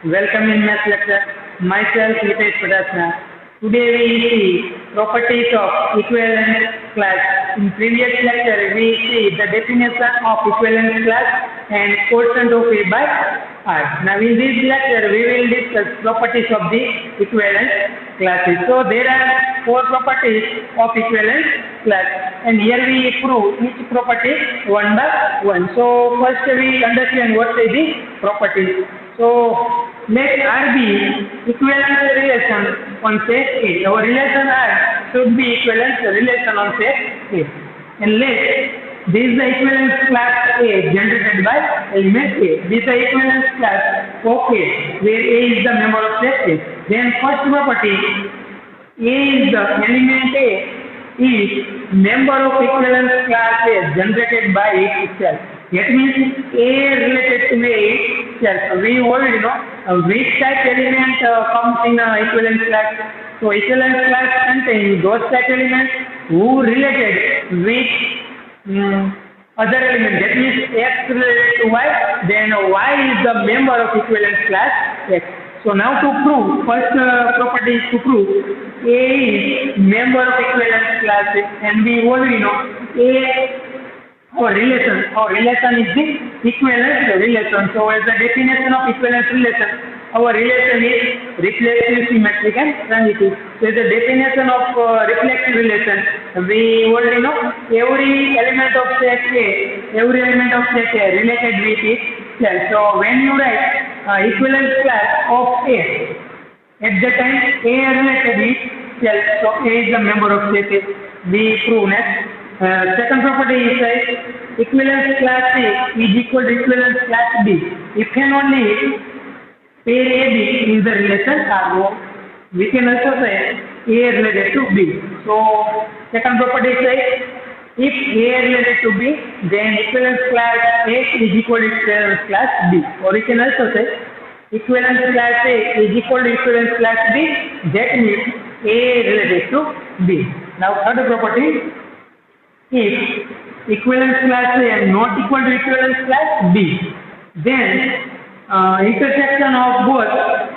Welcome in math lecture. Myself, Hitesh Padasna. Today we see properties of equivalence class. In previous lecture, we see the definition of equivalence class and quotient of A by R. Now in this lecture, we will discuss properties of the equivalence classes. So there are four properties of equivalence class, and here we prove each property one by one. So first we understand what is the properties. So let R be equivalence relation on set A. Our relation R should be equivalence relation on set A. And let this is the equivalence class A generated by element A. This is the equivalence class of A, where A is the member of set A. Then first property, A is the element A is member of equivalence class A generated by it itself. That means A related to A itself. We already know which type element comes in equivalence class. So equivalence class contains those type elements who related with other element. That means X related to Y, then Y is the member of equivalence class X. So now to prove, first property is to prove A is member of equivalence class X, and we already know A. Our relation is the equivalence relation. So as the definition of equivalence relation, our relation is reflexive, symmetric and transitive. So as the definition of reflexive relation, we already know every element of set A related with itself. So when you write equivalence class of A, at that time A related with itself, so A is the member of set A. We prove next. Second property is equivalence class A is equal to equivalence class B if and only pair AB is the relation R. We can also say A related to B. So second property is if A related to B, then equivalence class A is equal to equivalence class B. Or we can also say equivalence class A is equal to equivalence class B. That means A related to B. Now third property, if equivalence class A is not equal to equivalence class B, then intersection of both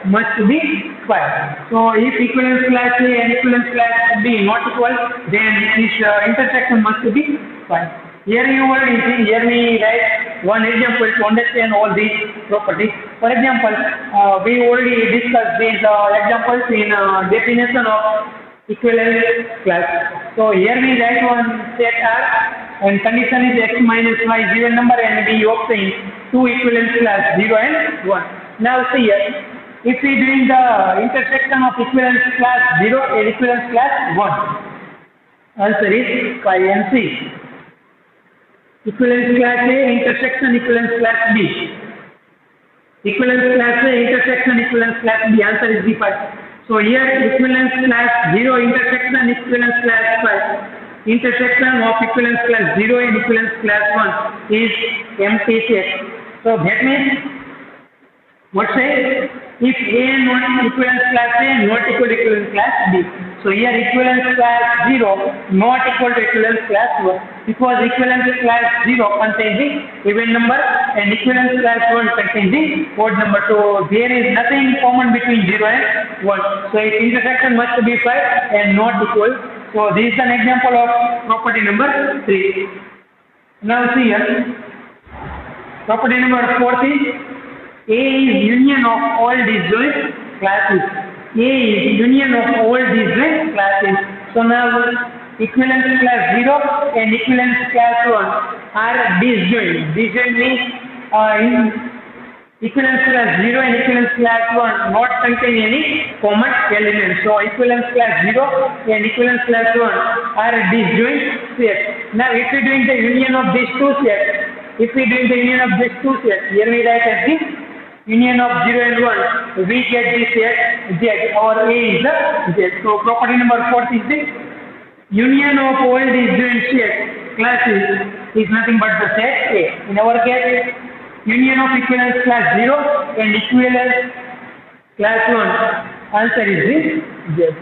must be phi. So if equivalence class A and equivalence class B not equal, then this intersection must be phi. Here you already see, here we write one example to understand all these properties. For example, we already discussed these examples in definition of equivalence class. So here we write one set R and condition is X minus Y given number, and we obtain two equivalence class 0 and 1. Now see here, if we doing the intersection of equivalence class 0 and equivalence class 1, answer is phi and C. Equivalence class A intersection equivalence class B. Equivalence class A intersection equivalence class B, answer is D phi. So here equivalence class 0 intersection equivalence class 5. Intersection of equivalence class 0 and equivalence class 1 is empty set. So that means what say? If A not equivalence class A not equal to equivalence class B. So here equivalence class 0 not equal to equivalence class 1, because equivalence class 0 contains the even number and equivalence class 1 contains the odd number. So there is nothing common between 0 and 1. So its intersection must be phi and not equal. So this is an example of property number 3. Now see here, property number 4 is A is union of all disjoint classes. A is union of all disjoint classes. So now equivalence class 0 and equivalence class 1 are disjoint. Disjoint means in equivalence class 0 and equivalence class 1 not contain any common element. So equivalence class 0 and equivalence class 1 are disjoint sets. Now if we doing the union of these two sets, here we write as the union of 0 and 1, we get this set Z, or A is the Z. So property number 4 is the union of all disjoint sets classes is nothing but the set A. In our case, union of equivalence class 0 and equivalence class 1, answer is the Z.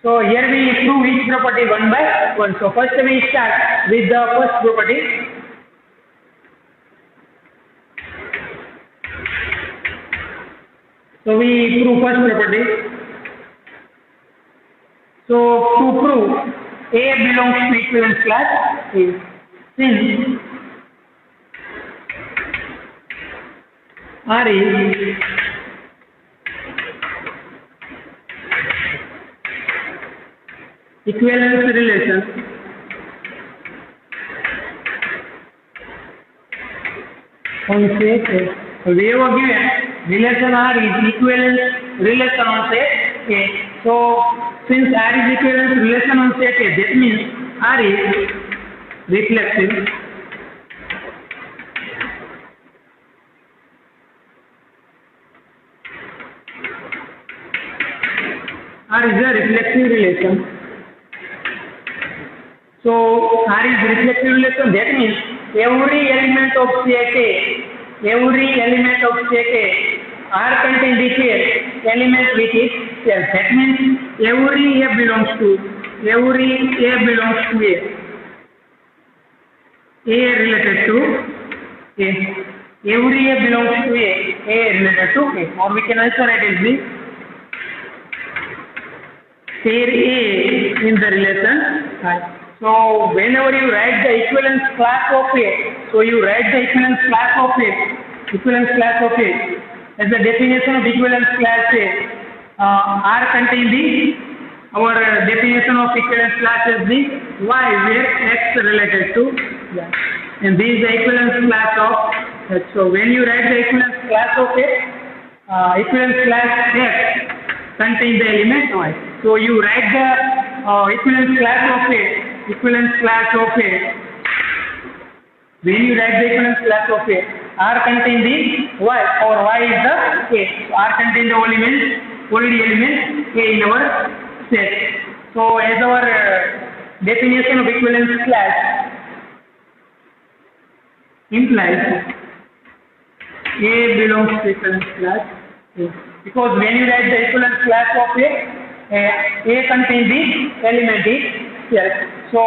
So here we prove each property one by one. So first we start with the first property. So we prove first property. So to prove A belongs to equivalence class is since R is equivalence relation on set A. We have given relation R is equivalence relation on set A. So since R is equivalence relation on set A, that means R is reflexive. R is a reflexive relation. So R is reflexive relation. That means every element of set A, R contains the pair element with its self. That means every A belongs to A. A related to A. Every A belongs to A related to A. Or we can also write as the pair A in the relation I. So whenever you write the equivalence class of A, so you write the equivalence class of A as the definition of equivalence class A. R contains our definition of equivalence class is the Y, where X related to Y. And this is the equivalence class of X. So when you write the equivalence class of A, equivalence class X contains the element Y. So you write the equivalence class of A. When you write the equivalence class of A, R contains the Y, or Y is the A. So R contains the only element A in our set. So as our definition of equivalence class implies, A belongs to equivalence class A. Because when you write the equivalence class of A contains the element is yes. So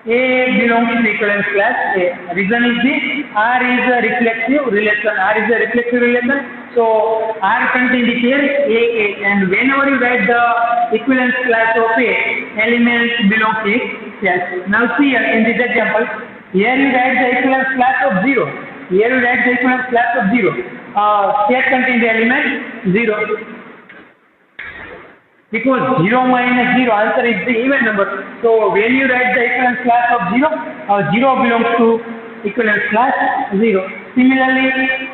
A belongs to equivalence class A. Reason is the R is a reflexive relation. So R contains the pair A, and whenever you write the equivalence class of A, elements belong to it. Yes. Now see here in this example, here you write the equivalence class of 0. Set contains the element 0. Because 0 minus 0 answer is the even number. So when you write the equivalence class of 0, 0 belongs to equivalence class 0. Similarly,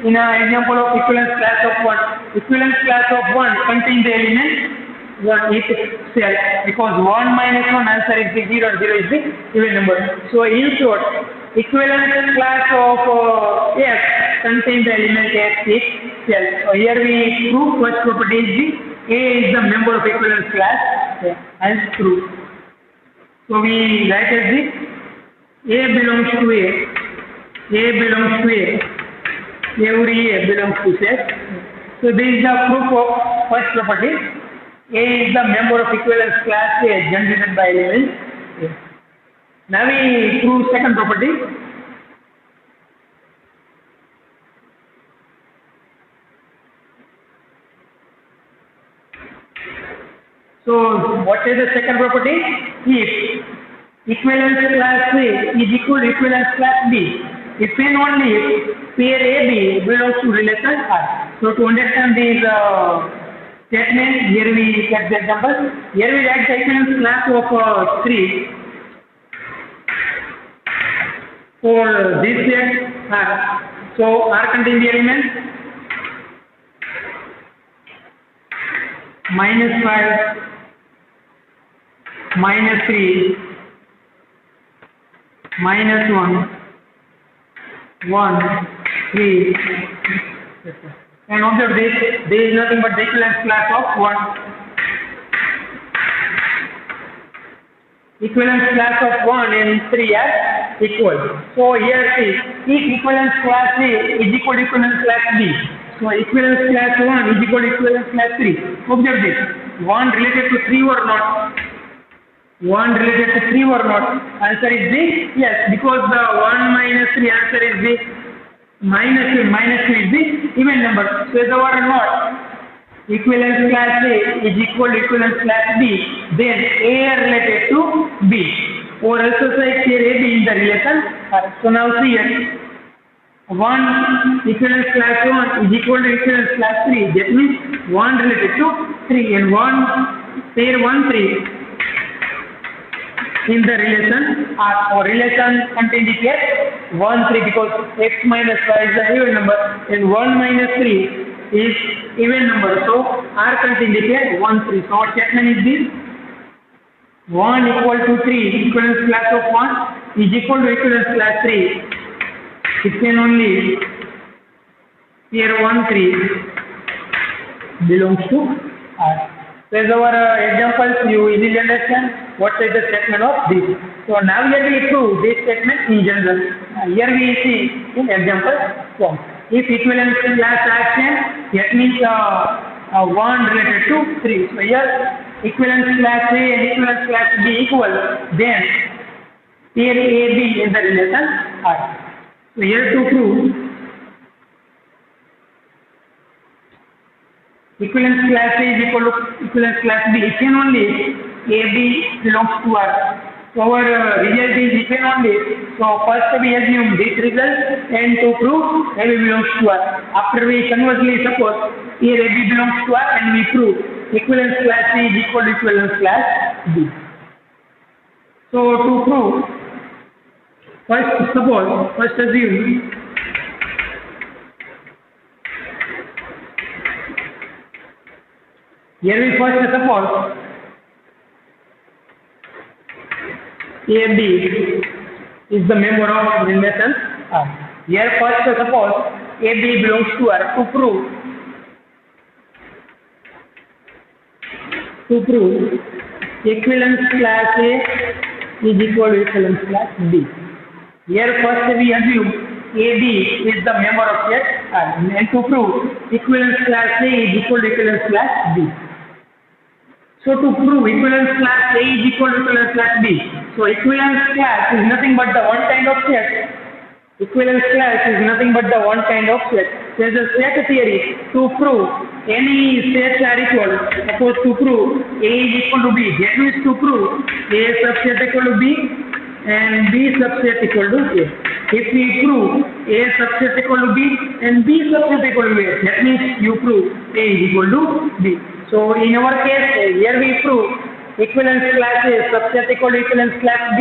in an example of equivalence class of 1, equivalence class of 1 contains the element 1 itself. Because 1 minus 1 answer is the 0 and 0 is the even number. So in short, equivalence class of X contains the element X itself. So here we prove first property is the A is the member of equivalence class and true. So we write as this A belongs to A. Every A belongs to set. So this is the proof of first property. A is the member of equivalence class A generated by element A. Now we prove second property. So what is the second property? If equivalence class A is equal to equivalence class B, if and only if pair AB belongs to relation R. So to understand this statement, here we get the example. Here we write the equivalence class of 3 for this set R. So R contains the element -5, -3, -1, 1, 3, and observe this, there is nothing but the equivalence class of 1. Equivalence class of 1 and 3 are equal. So here see, if equivalence class A is equal to equivalence class B, so equivalence class 1 is equal to equivalence class 3. Observe this, 1 related to 3 or not? 1 related to 3 or not? Answer is B. Yes, because the 1 minus 3 answer is B. Minus 2 is the even number. So the or not. equivalence class A is equal to equivalence class B, then A related to B. Or also say here A B in the relation. So now see here, 1 equivalence class 1 is equal to equivalence class 3. That means 1 related to 3 and 1 pair 1 3 in the relation or relation contained here 1 3 because x minus y is the even number and 1 minus 3 is even number. So R contained here 1 3. So what statement is this? 1 equal to 3 equivalence class of 1 is equal to equivalence class 3. It can only here 1 3 belongs to R. So as our examples, you easily understand what is the statement of this. So now here we prove this statement in general. Here we see in example form. If equivalence class action, that means 1 related to 3. So here equivalence class A and equivalence class B equal, then here A B in the relation R. So here to prove equivalence class A is equal to equivalence class B, if and only AB belongs to R. So our result is if and only. So first we assume this result and to prove AB belongs to R. After we conversely suppose here AB belongs to R and we prove equivalence class A is equal to equivalence class B. So to prove, first assume here we first suppose AB is the member of relation R. Here first suppose AB belongs to R. To prove equivalence class A is equal to equivalence class B. Here first we assume AB is the member of set R and to prove equivalence class A is equal to equivalence class B. So to prove equivalence class A is equal to equivalence class B, so equivalence class is nothing but the one kind of set. Equivalence class is nothing but the one kind of set. There is a set theory to prove any sets are equal. Suppose to prove A is equal to B, that means to prove A subset equal to B and B subset equal to A. If we prove A subset equal to B and B subset equal to A, that means you prove A is equal to B. So in our case, here we prove equivalence class A subset equal to equivalence class B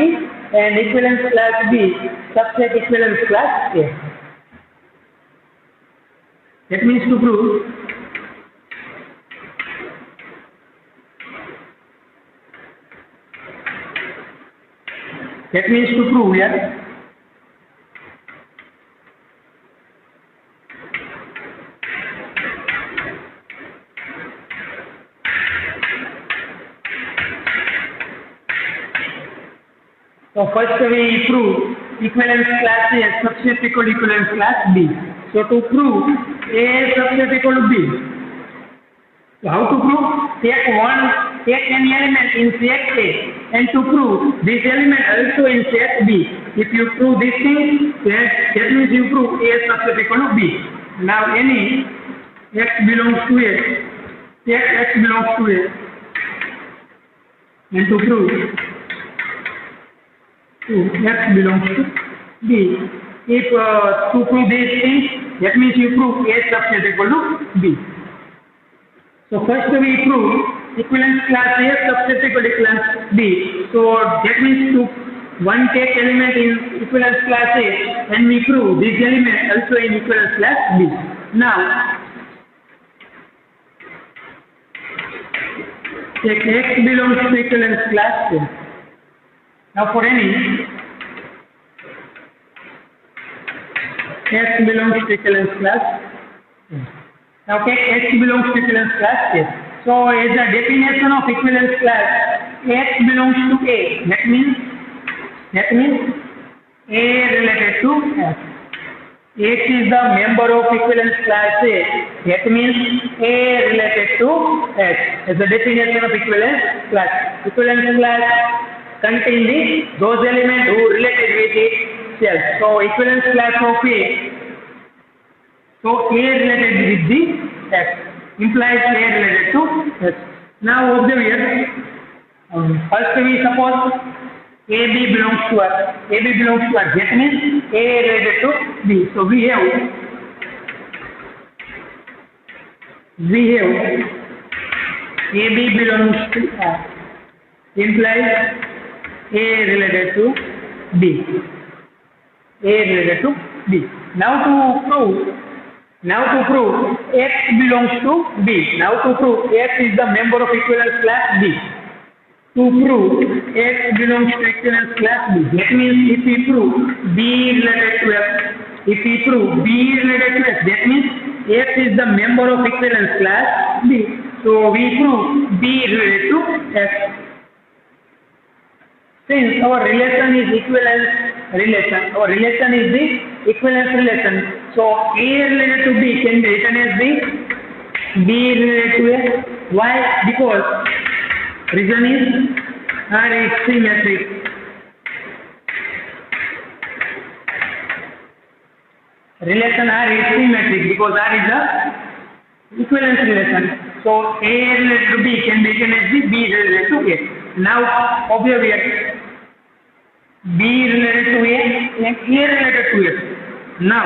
and equivalence class B subset equivalence class A. That means to prove here so first we prove equivalence class A subset equal to equivalence class B. So to prove A subset equal to B, so how to prove? Take any element in set A and to prove this element also in set B. If you prove this thing, that means you prove A subset equal to B. Now any x belongs to A, take x belongs to A and to prove x belongs to B. If to prove these things, that means you prove A subset equal to B. So first we prove equivalence class A subset equal to equivalence B. So that means to one take element in equivalence class A and we prove this element also in equivalence class B. Now take x belongs to equivalence class A. Now for any x belongs to equivalence class A. Now take x belongs to equivalence class A. So as the definition of equivalence class, x belongs to A. That means A related to x. X is the member of equivalence class A. That means A related to x. As the definition of equivalence class. Equivalence class contains those elements who related with itself. So equivalence class of A. So A related with the x. implies A related to S. Now observe here. First we suppose AB belongs to R. AB belongs to R. That means A related to B. So we have AB belongs to R implies A related to B. A related to B. Now to prove X belongs to B. Now to prove X is the member of equivalence class B. To prove X belongs to equivalence class B. That means if we prove B related to X, that means X is the member of equivalence class B. So we prove B related to X. Since our relation is equivalence relation, our relation is the equivalence relation. So A related to B can be written as B related to A. Why? Because reason is R is symmetric. Relation R is symmetric because R is the equivalence relation. So A related to B can be written as B related to A. Now observe here. B related to A and A related to S. Now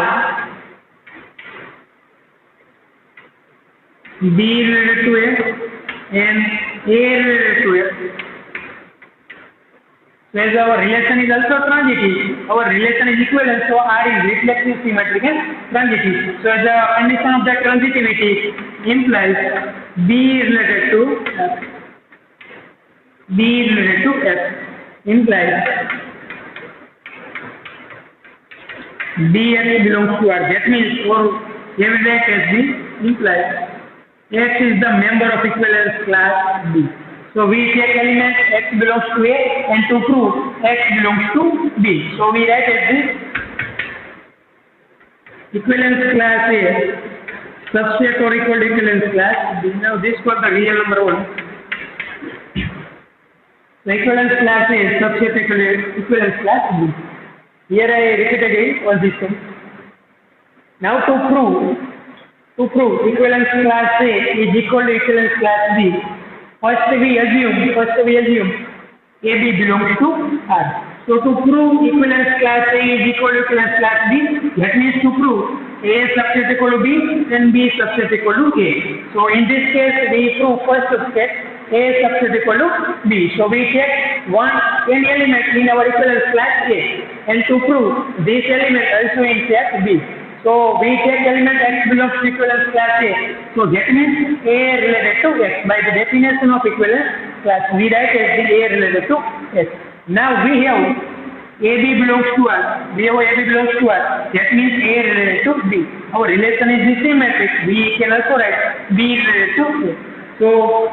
B related to A and A related to S. So as our relation is also transitive, our relation is equivalent, so R is reflexive, symmetric and transitive. So the condition of that transitivity implies B related to S. B related to S implies Dx belongs to R. That means for every rate as B implies X is the member of equivalence class B. So we take element X belongs to A and to prove X belongs to B. So we write as this equivalence class A subset or equal to equivalence class B. Now this was the real number 1. So equivalence class A subset equivalence class B. Here I repeat again all these things. Now to prove equivalence class A is equal to equivalence class B, first we assume AB belongs to R. So to prove equivalence class A is equal to equivalence class B, that means to prove A subset equal to B and B subset equal to A. So in this case we prove first step A subset equal to B. So we take any element in our equivalence class A and to prove this element also in class B. So we take element X belongs to equivalence class A. So that means A related to X. By the definition of equivalence class, we write as the A related to X. Now we have AB belongs to R. That means A related to B. Our relation is symmetric. We can also write B related to A. So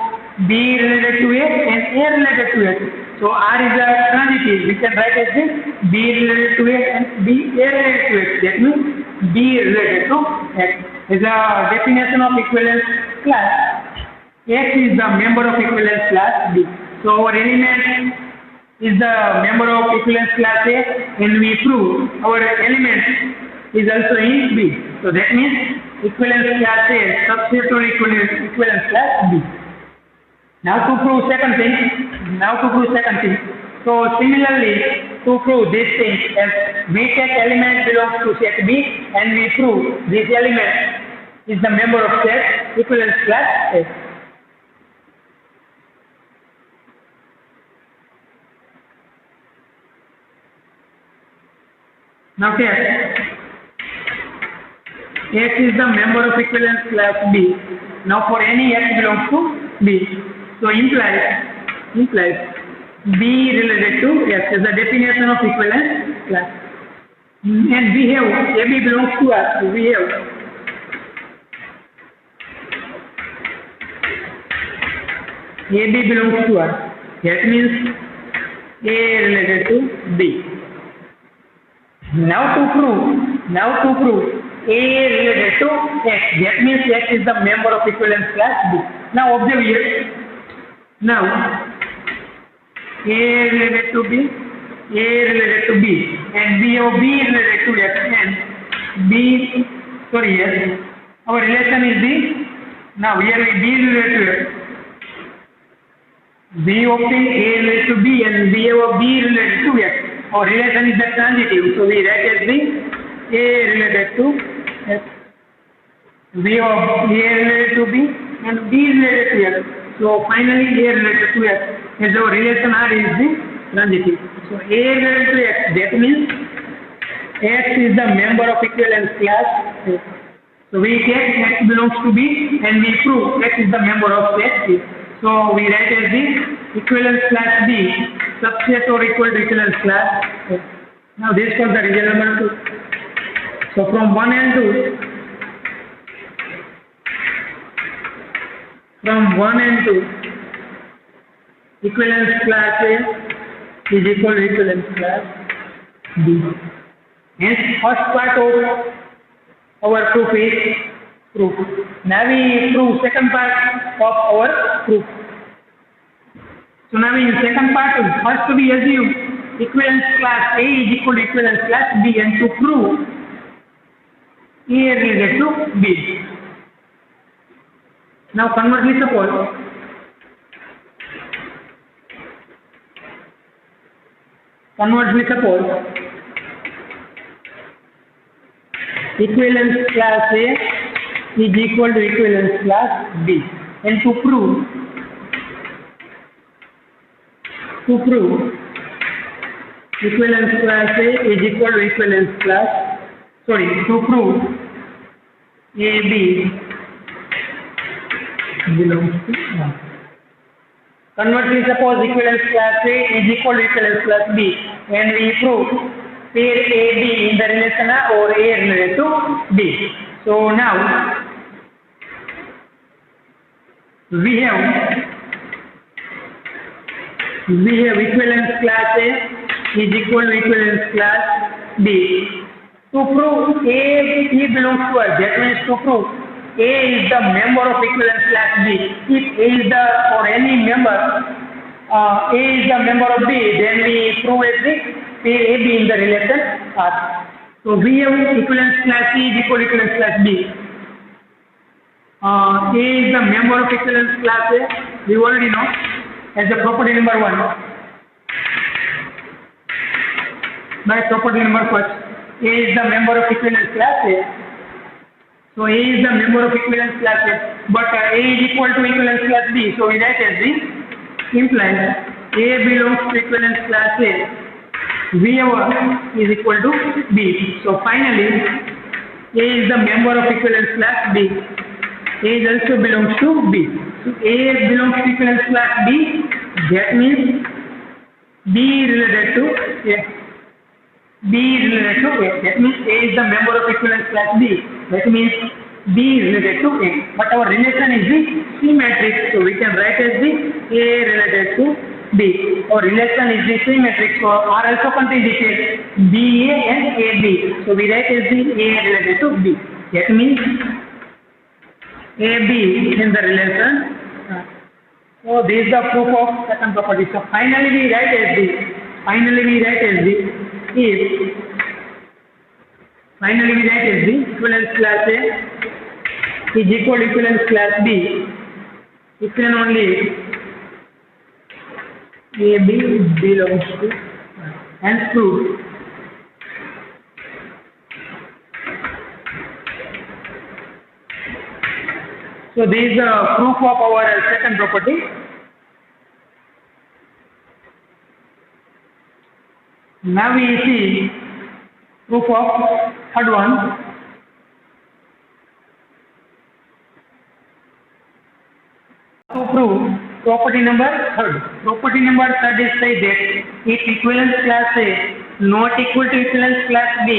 B related to A and A related to X. So R is a transitive. We can write as this B related to A and B A related to X. That means B related to X is a definition of equivalence class. X is the member of equivalence class B. So our element is the member of equivalence class A and we prove our element is also in B. So that means equivalence class A subset or equivalence class B. Now to prove second thing. So similarly, to prove this thing, as we take element belongs to set B and we prove this element is the member of set equivalence class A. Now here, X is the member of equivalence class B. Now for any X belongs to B. So implies B related to X is the definition of equivalence class. And we have AB belongs to us. So we have AB belongs to us. That means A related to B. Now to prove A related to X. That means X is the member of equivalence class B. Now observe here. Now A related to B, and we have B related to X and B. Sorry, yes. Our relation is Now here we B is related to F. B obtained A related to B and B of B related to X. Our relation is the transitive, so we write as the A related to X. B of A related to B and B related to X. So finally A related to X. As our relation R is the transitive. So A related to X, that means X is the member of equivalence class A. So we take X belongs to B and we prove X is the member of class A. So we write as the equivalence class B subset or equal to equivalence class A. Now this was the result number 2. So from 1 and 2, equivalence class A is equal to equivalence class B. Hence first part of our proof is proof. Now we prove second part of our proof. So now in second part, first we assume equivalence class A is equal to equivalence class B, and to prove A related to B. Now conversely suppose equivalence class A is equal to equivalence class B, and to prove equivalence class A is equal to equivalence class, to prove AB belongs to 1. Conversely, suppose equivalence class A is equal to equivalence class B, and we prove pair AB in the relation A or A related to B. So now we have equivalence class A is equal to equivalence class B. To prove A belongs to us, that means to prove A is the member of equivalence class B. If A is the or any member A is the member of B, then we prove as the pair AB in the relation R. So we have equivalence class C is equal to equivalence class B. A is the member of equivalence class A. We already know as the property number 1. By property number first, A is the member of equivalence class A. So A is the member of equivalence class A, but A is equal to equivalence class B. So we write as this implies A belongs to equivalence class A. V is equal to B. So finally, A is the member of equivalence class B. A also belongs to B. So A belongs to equivalence class B. That means B related to A. B is related to A. That means A is the member of equivalence class B. That means B is related to A. But our relation is the symmetric. So we can write as the A related to B. Our relation is the symmetric. So R also contains details BA and AB. So we write as the A related to B. That means AB in the relation. So this is the proof of second property. So finally we write as the if equivalence class A is equal to equivalence class B, it can only AB belongs to and prove so this is the proof of our second property. Now we see proof of third one. To prove property number third. Property number third is say that if equivalence class A not equal to equivalence class B,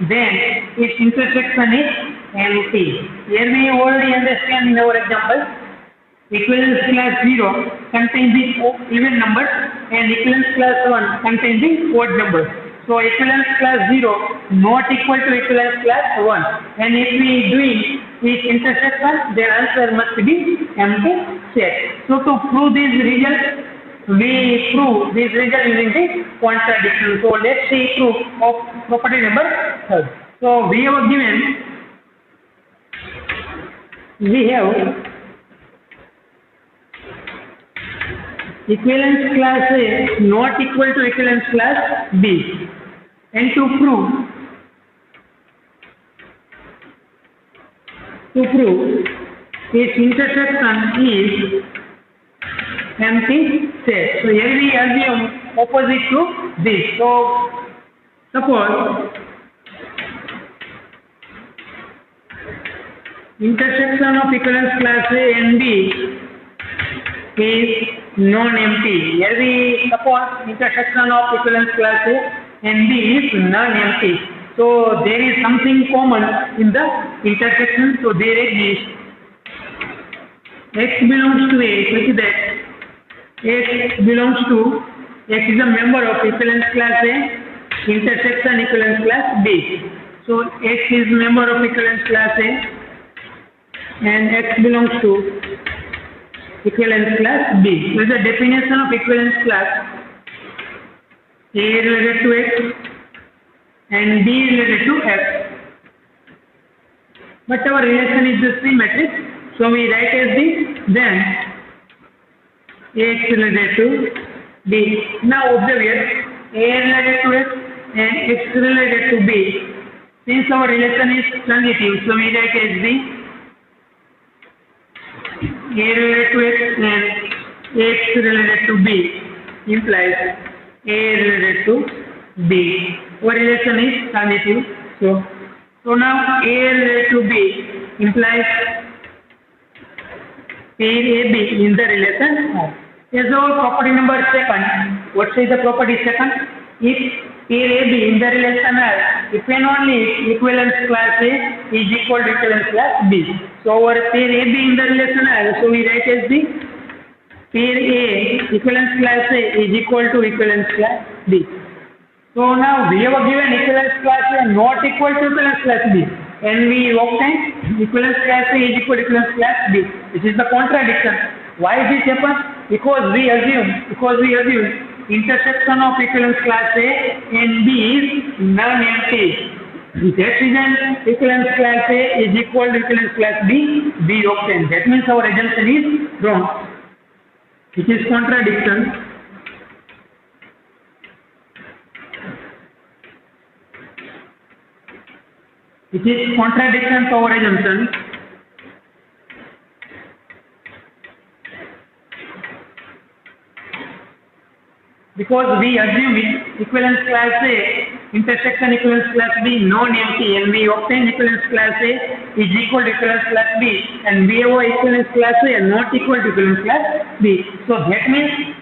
then its intersection is empty. Here we already understand in our example. Equivalence class 0 contains the even numbers and equivalence class 1 contains the odd numbers. So equivalence class 0 not equal to equivalence class 1. And if we doing each intersection, the answer must be empty set. So to prove this result, we prove this result using the contradiction. So let's see proof of property number 3. So we have equivalence class A not equal to equivalence class B. And to prove its intersection is empty set. So here we assume opposite to this. So suppose intersection of equivalence class A and B is non-empty. Here we suppose intersection of equivalence class A and B is non-empty. So there is something common in the intersection. So there exists X belongs to A such that X belongs to X is a member of equivalence class A intersection equivalence class B. So X is member of equivalence class A and X belongs to equivalence class B. So the definition of equivalence class A related to X and B related to X. But our relation is the symmetric. So we write as this, then X related to B. Now observe here, A related to X and X related to B. Since our relation is transitive, so we write as this, A related to X and X related to B implies A related to B. Our relation is transitive. So now A related to B implies pair AB in the relation of. As our property number second, what is the property second? If pair AB in the relation R, if and only if equivalence class A is equal to equivalence class B. So our pair AB in the relation R, so we write as the pair A equivalence class A is equal to equivalence class B. So now we have given equivalence class A not equal to equivalence class B, and we obtain equivalence class A is equal to equivalence class B. This is the contradiction. Why this happens? Because we assume intersection of equivalence class A and B is non-empty. That reason equivalence class A is equal to equivalence class B, we obtain. That means our assumption is wrong. It is contradiction. It is contradiction to our assumption. Because we assume equivalence class A intersection equivalence class B non-empty, and we obtain equivalence class A is equal to equivalence class B, and we have equivalence class A not equal to equivalence class B. So that means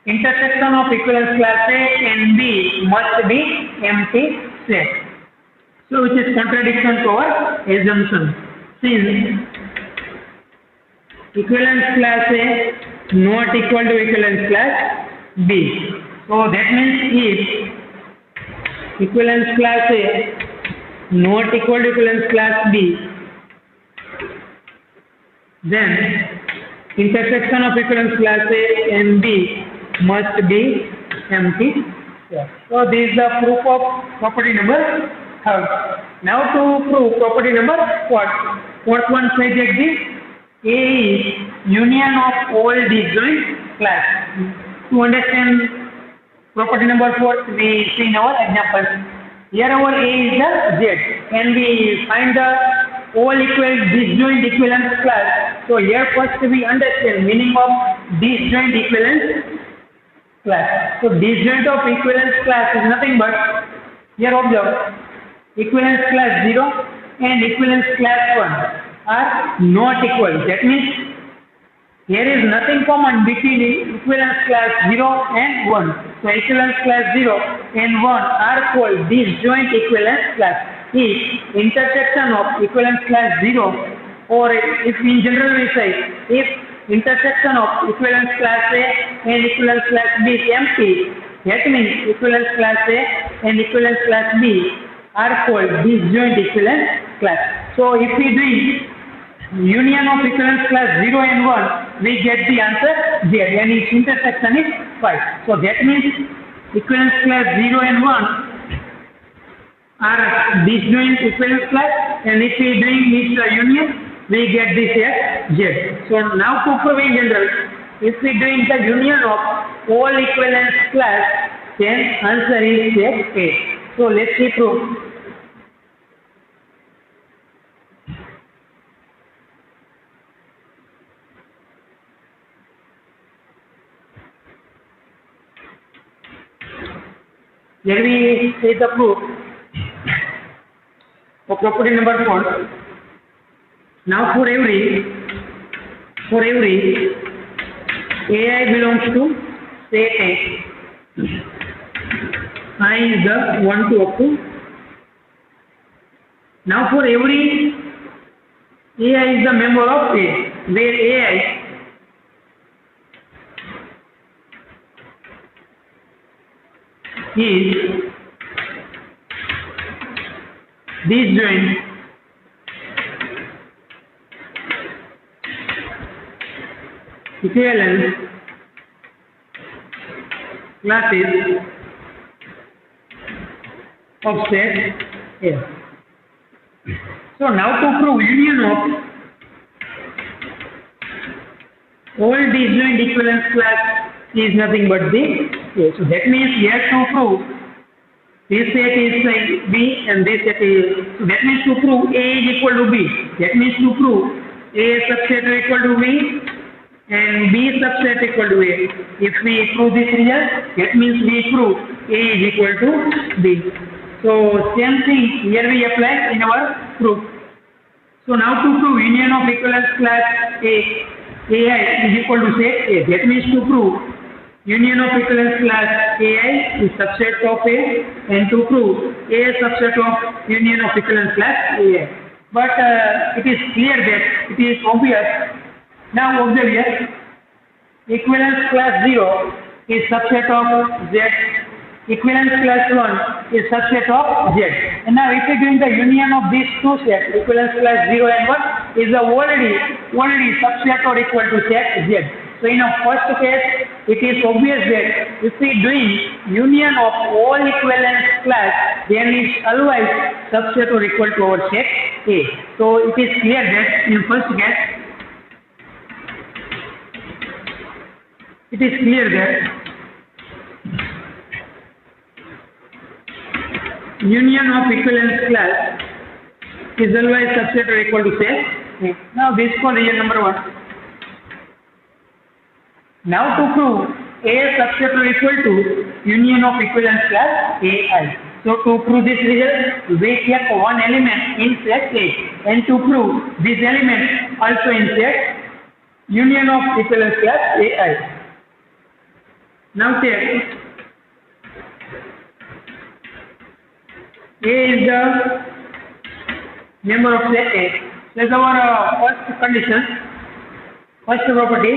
intersection of equivalence class A and B must be empty set. So which is contradiction to our assumption. Since equivalence class A not equal to equivalence class B. So that means if equivalence class A not equal to equivalence class B, then intersection of equivalence class A and B must be empty. So this is the proof of property number third. Now to prove property number fourth one says that this A is union of all disjoint class. To understand property number 4, we see in our example. Here our A is the Z, and we find the all disjoint equivalence class. So here first we understand meaning of disjoint equivalence class. So disjoint of equivalence class is nothing but, here observe, equivalence class 0 and equivalence class 1 are not equal. That means here is nothing common between equivalence class 0 and 1. So equivalence class 0 and 1 are called disjoint equivalence class. If intersection of equivalence class 0, or if in general we say, if intersection of equivalence class A and equivalence class B is empty, that means equivalence class A and equivalence class B are called disjoint equivalence class. So if we do union of equivalence class 0 and 1, we get the answer Z, and its intersection is 5. So that means equivalence class 0 and 1 are disjoint equivalence class, and if we doing its union, we get this as Z. So now to prove in general, If we doing the union of all equivalence class, then answer is set A. So let's see proof. Here we say the proof of property number 4. Now for every AI belongs to set A, I is the 1 to up to. Now for every AI is the member of A, where AI is disjoint equivalence classes of set A. So now to prove union of all disjoint equivalence class is nothing but the A. So that means we have to prove this set is B and this set is, so that means to prove A is equal to B. That means to prove A subset equal to B and B subset equal to A. If we prove this result, that means we prove A is equal to B. So same thing here we apply in our proof. So now to prove union of equivalence class AI is equal to set A. That means to prove union of equivalence class AI is subset of A, and to prove A subset of union of equivalence class AI. But it is clear that it is obvious. Now observe here, equivalence class 0 is subset of Z, equivalence class 1 is subset of Z. And now if we are doing the union of these two sets, equivalence class 0 and 1 is already subset or equal to set Z. So in our first case, it is obvious that if we doing union of all equivalence class, then it is always subset or equal to our set A. So it is clear that in first case, it is clear that union of equivalence class is always subset or equal to set A. Now this is for reason number 1. Now to prove A subset or equal to union of equivalence class AI. So to prove this result, we take one element in set A, and to prove this element also in set union of equivalence class AI. Now take A is the member of set A. That's our first condition, first property.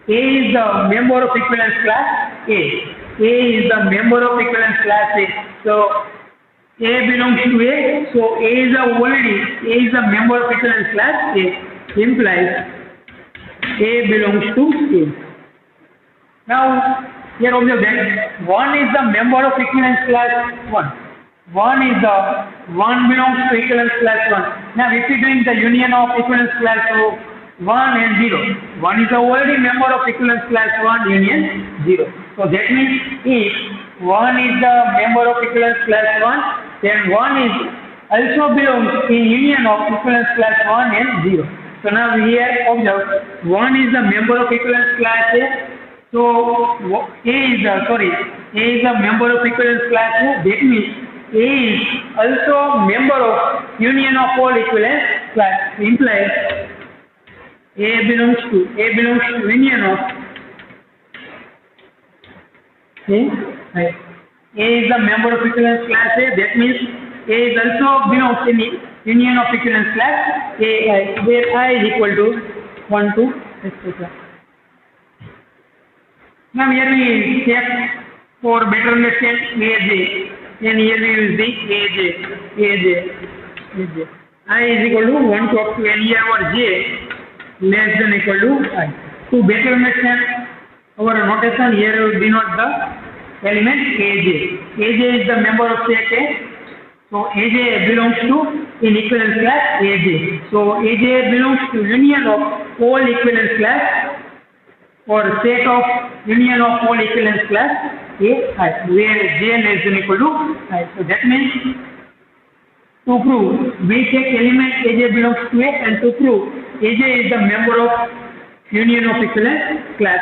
A is the member of equivalence class A. A is the member of equivalence class A. So A belongs to A. So A is the member of equivalence class A. Implies A belongs to A. Now here observe that 1 is the member of equivalence class 1. 1 belongs to equivalence class 1. Now if we are doing the union of equivalence class, so 1 and 0. 1 is already member of equivalence class 1 union 0. So that means if 1 is the member of equivalence class 1, then 1 is also belongs in union of equivalence class 1 and 0. So now here observe 1 is the member of equivalence class A. So A is the member of equivalence class A. That means A is also member of union of all equivalence class. Implies A belongs to union of A is the member of equivalence class A. That means A is also belongs in union of equivalence class AI, where I is equal to 1 to etc. Now here we check for better understand AJ, and here we use the AJ. I is equal to 1 to up to any over J less than equal to I. To better understand our notation, here we denote the element AJ. AJ is the member of set A. So AJ belongs to in equivalence class AJ. So AJ belongs to union of all equivalence class or set of union of all equivalence class A I, where J and S is equal to I. So that means to prove, we take element Aj belongs to A, and to prove Aj is the member of union of equivalence class.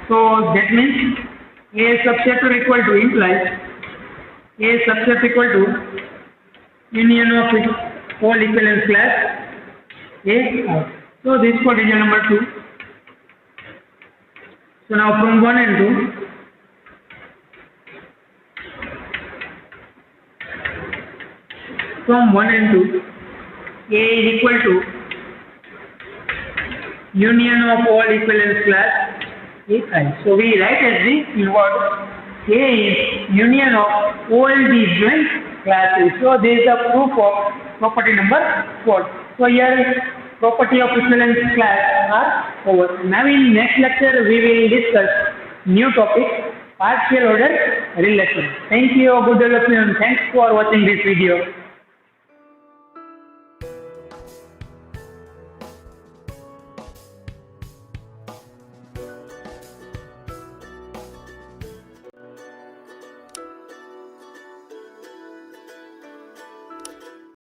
So that means A subset equal to implies A subset equal to union of all equivalence class A I. So this is for region number 2. So now from 1 and 2, from 1 and 2, A is equal to union of all equivalence class A. So we write as the keyword A is union of all the joint classes. So there is a proof of property number 4. So here property of equivalence class are over. Now in next lecture we will discuss new topic, partial order relation. Thank you, good development, and thanks for watching this video.